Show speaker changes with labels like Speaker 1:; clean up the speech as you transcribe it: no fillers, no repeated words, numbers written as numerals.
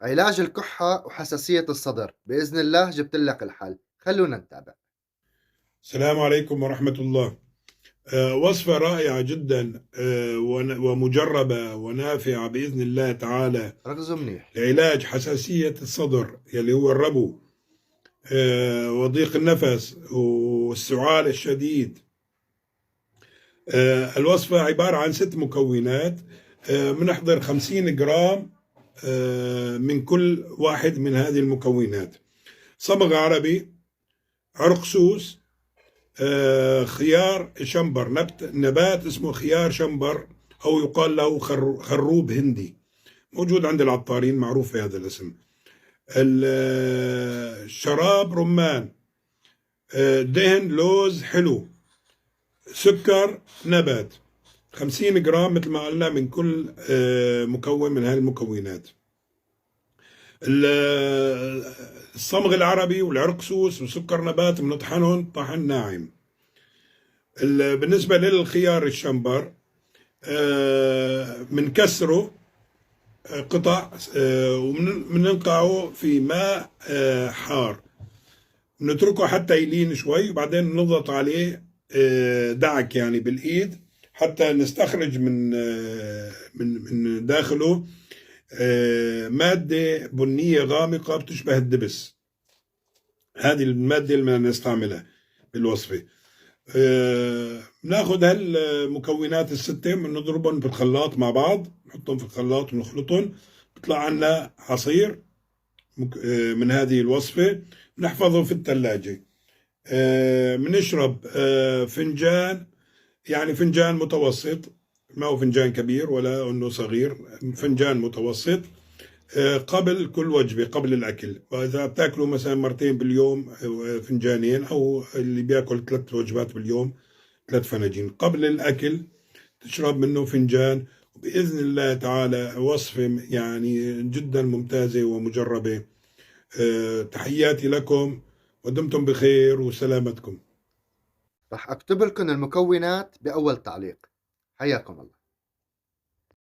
Speaker 1: علاج الكحة وحساسية الصدر بإذن الله جبت لك الحل. خلونا نتابع.
Speaker 2: السلام عليكم ورحمة الله. وصفة رائعة جدا، ومجربة ونافعة بإذن الله تعالى
Speaker 1: ركزوا منيح.
Speaker 2: لعلاج حساسية الصدر يلي هو الربو، وضيق النفس والسعال الشديد. الوصفة عبارة عن 6 مكونات. بنحضر 50 جرام من كل واحد من هذه المكونات: صبغ عربي، عرق سوس، خيار شمبر، نبات اسمه خيار شمبر أو يقال له خروب هندي، موجود عند العطارين، معروف بهذا الاسم. الشراب رمان، دهن لوز حلو، سكر نبات، 50 جرام مثل ما قلنا من كل مكون من هذه المكونات. الصمغ العربي والعرق سوس وسكر نبات بنطحنهم طحن ناعم. بالنسبة للخيار الشمبر بنكسره قطع وبننقعه في ماء حار، بنتركه حتى يلين شوي وبعدين نضغط عليه دعك يعني بالإيد حتى نستخرج من داخله مادة بنية غامقة بتشبه الدبس. هذه المادة اللي بدنا نستعملها بالوصفة. ناخذ هالمكونات ال6 بنضربهم في الخلاط مع بعض، نحطهم في الخلاط ونخلطهم، بيطلع عنا عصير من هذه الوصفة، بنحفظه في الثلاجة. بنشرب فنجان، يعني فنجان متوسط، ما هو فنجان كبير ولا انه صغير، فنجان متوسط قبل كل وجبة، قبل الأكل. وإذا بتاكلوا مثلا مرتين باليوم فنجانين، أو اللي بياكل 3 وجبات باليوم 3 فناجين، قبل الأكل تشرب منه فنجان. وبإذن الله تعالى وصفة يعني جدا ممتازة ومجربة. تحياتي لكم ودمتم بخير وسلامتكم.
Speaker 1: رح أكتب لكم المكونات بأول تعليق. حياكم الله.